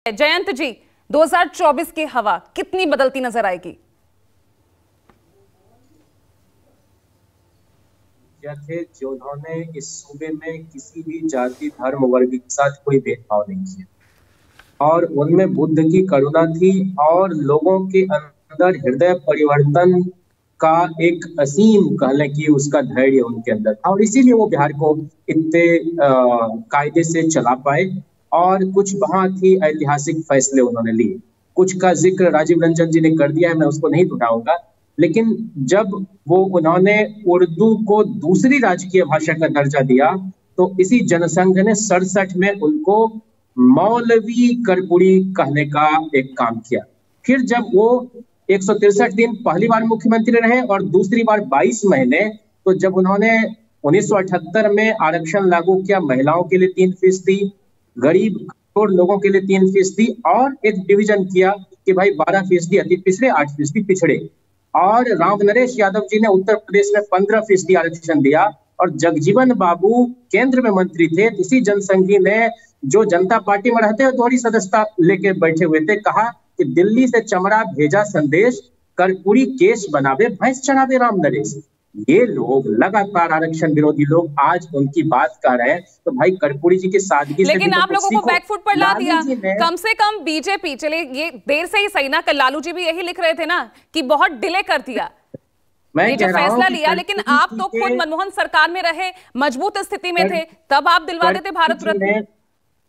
जयंत जी, 2024 की हवा कितनी बदलती नजर आएगी? थे जिन्होंने इस सूबे में किसी भी जाति धर्म वर्ग के साथ कोई भेदभाव नहीं किया और उनमें बुद्ध की करुणा थी और लोगों के अंदर हृदय परिवर्तन का एक असीम कहने की उसका धैर्य उनके अंदर था और इसीलिए वो बिहार को इतने कायदे से चला पाए और कुछ बहुत ही ऐतिहासिक फैसले उन्होंने लिए। कुछ का जिक्र राजीव रंजन जी ने कर दिया है, मैं उसको नहीं दोहराऊंगा, लेकिन जब उन्होंने उर्दू को दूसरी राजकीय भाषा का दर्जा दिया तो इसी जनसंघ ने 67 में उनको मौलवी कर्पूरी कहने का एक काम किया। फिर जब वो 163 दिन पहली बार मुख्यमंत्री रहे और दूसरी बार 22 महीने, तो जब उन्होंने 1978 में आरक्षण लागू किया, महिलाओं के लिए 3%, गरीब करोड़ लोगों के लिए 3% और एक डिवीजन किया कि भाई 12% अति पिछड़े, 8% पिछड़े। और राम नरेश यादव जी ने उत्तर प्रदेश में 15% आरक्षण दिया और जगजीवन बाबू केंद्र में मंत्री थे। इसी जनसंघी ने जो जनता पार्टी में रहते हुए थोड़ी सदस्यता लेके बैठे हुए थे, कहा कि दिल्ली से चमड़ा भेजा संदेश, कर्पूरी केस बनावे भैंस चढ़ावे राम नरेश। ये लोग लगातार आरक्षण विरोधी लोग आज उनकी बात कर रहे हैं, तो भाई कर्पूरी जी की सादगी से लेकिन आप लोगों को बैकफुट पर ला दिया। कम से कम बीजेपी, चले ये देर से ही सही ना, कल लालू जी भी यही लिख रहे थे ना कि बहुत डिले कर दिया ये जो फैसला लिया, लेकिन आप तो खुद मनमोहन सरकार में रहे, मजबूत स्थिति में थे, तब आप दिलवा देते भारत रत्न।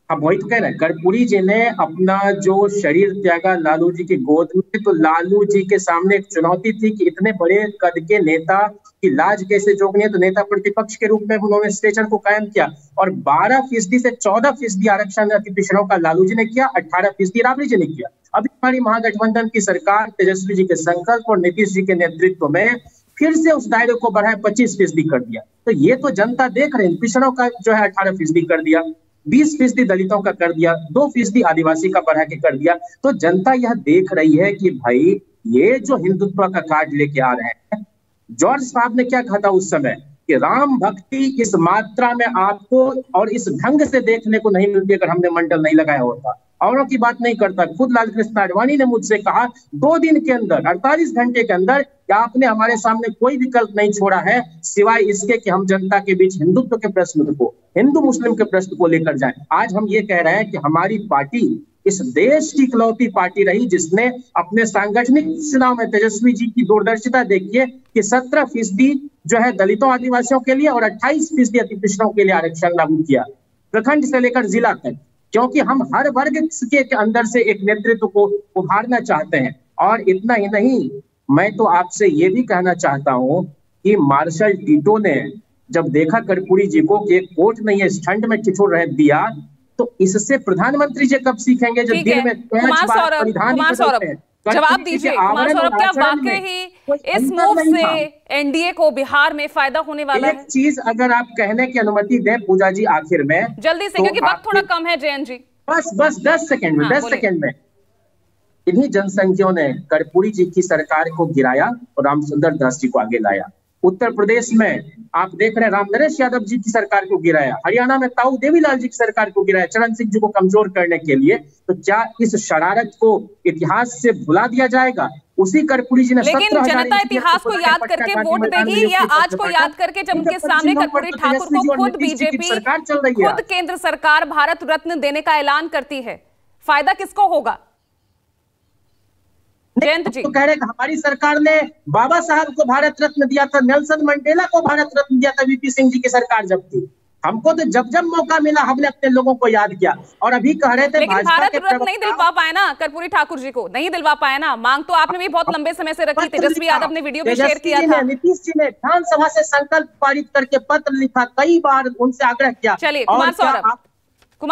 अब वही तो कह रहे हैं, कर्पूरी जी ने अपना जो शरीर त्यागा लालू जी की गोद में, तो लालू जी के सामने एक चुनौती थी कि इतने बड़े कद के नेता की लाज कैसे जोगनी है, तो नेता प्रतिपक्ष के रूप में उन्होंने स्टेचर को कायम किया और 12% से 14% आरक्षण अति पिछड़ों का लालू जी ने किया, 18% राबड़ी जी ने किया। अभी हमारी महागठबंधन की सरकार तेजस्वी जी के संकल्प और नीतीश जी के नेतृत्व में फिर से उस दायरे को बढ़ाए 25% कर दिया। तो ये तो जनता देख रहे हैं, पिछड़ों का जो है 18% कर दिया, 20% दलितों का कर दिया, 2% आदिवासी का बढ़ा के कर दिया। तो जनता यह देख रही है कि भाई ये जो हिंदुत्व का कार्ड लेके आ रहे हैं। जॉर्ज साहब ने क्या कहा था उस समय कि राम भक्ति इस मात्रा में आपको और इस ढंग से देखने को नहीं मिलती अगर हमने मंडल नहीं लगाया होता। औरों की बात नहीं करता। खुद लाल कृष्ण आडवाणी ने मुझसे कहा 2 दिन के अंदर, 48 घंटे के अंदर, क्या आपने हमारे सामने कोई विकल्प नहीं छोड़ा है सिवाय इसके कि हम जनता के बीच हिंदुत्व के प्रश्न को, हिंदू मुस्लिम के प्रश्न को लेकर जाएं। आज हम ये कह रहे हैं कि हमारी पार्टी इस देश की इकलौती पार्टी रही जिसने अपने सांगठनिक चुनाव में तेजस्वी जी की दूरदर्शिता देखिए कि 17% जो है दलितों आदिवासियों के लिए और 28% अति पिछड़ों के लिए आरक्षण लागू किया, प्रखंड से लेकर जिला तक, क्योंकि हम हर वर्ग के अंदर से एक नेतृत्व को उभारना चाहते हैं। और इतना ही नहीं, मैं तो आपसे ये भी कहना चाहता हूं कि मार्शल टीटो ने जब देखा कर्पूरी जी को कि एक कोर्ट ने ये स्टंट में ठिठुर रह दिया, तो इससे प्रधानमंत्री जी कब सीखेंगे जब दिन में 5 बार परिधान जवाब दीजिए कुमार सौरभ, क्या वाकई ही इस मूव से एनडीए को बिहार में फायदा होने वाला है? एक चीज अगर आप कहने की अनुमति दें पूजा जी आखिर में, जल्दी से, क्योंकि वक्त थोड़ा कम है जयंत जी। बस 10 सेकंड में, 10 सेकंड में। इन्हीं जनसंख्यों ने कर्पूरी जी की सरकार को गिराया और रामसुंदर दास जी को आगे लाया। उत्तर प्रदेश में आप देख रहे हैं राम नरेश यादव जी की सरकार को गिराया, हरियाणा में ताऊ देवीलाल जी की सरकार को गिराया चरण सिंह जी को कमजोर करने के लिए। तो क्या इस शरारत को इतिहास से भुला दिया जाएगा? उसी कर्पूरी जी ने, लेकिन जनता इतिहास को याद करके वोट देगी या आज को याद करके जब उनके सामने कर्पूरी ठाकुर को खुद बीजेपी, खुद केंद्र सरकार भारत रत्न देने का ऐलान करती है, फायदा किसको होगा? जयंत जी तो कह रहे हमारी सरकार ने बाबा साहब को भारत रत्न दिया था, नेल्सन मंडेला को भारत रत्न दिया था वीपी सिंह जी की सरकार जब थी। हमको तो जब जब मौका मिला हमने अपने लोगों को याद किया और अभी कह रहे थे लेकिन भारत रत्न नहीं दिलवा पाए ना कर्पूरी ठाकुर जी को, नहीं दिलवा पाए ना। मांग तो आपने भी बहुत लंबे समय से रखी, तेजस्वी यादव ने वीडियो भी शेयर किया था, नीतीश जी ने विधानसभा से संकल्प पारित करके पत्र लिखा, कई बार उनसे आग्रह किया। चलिए कुमार सौरभ,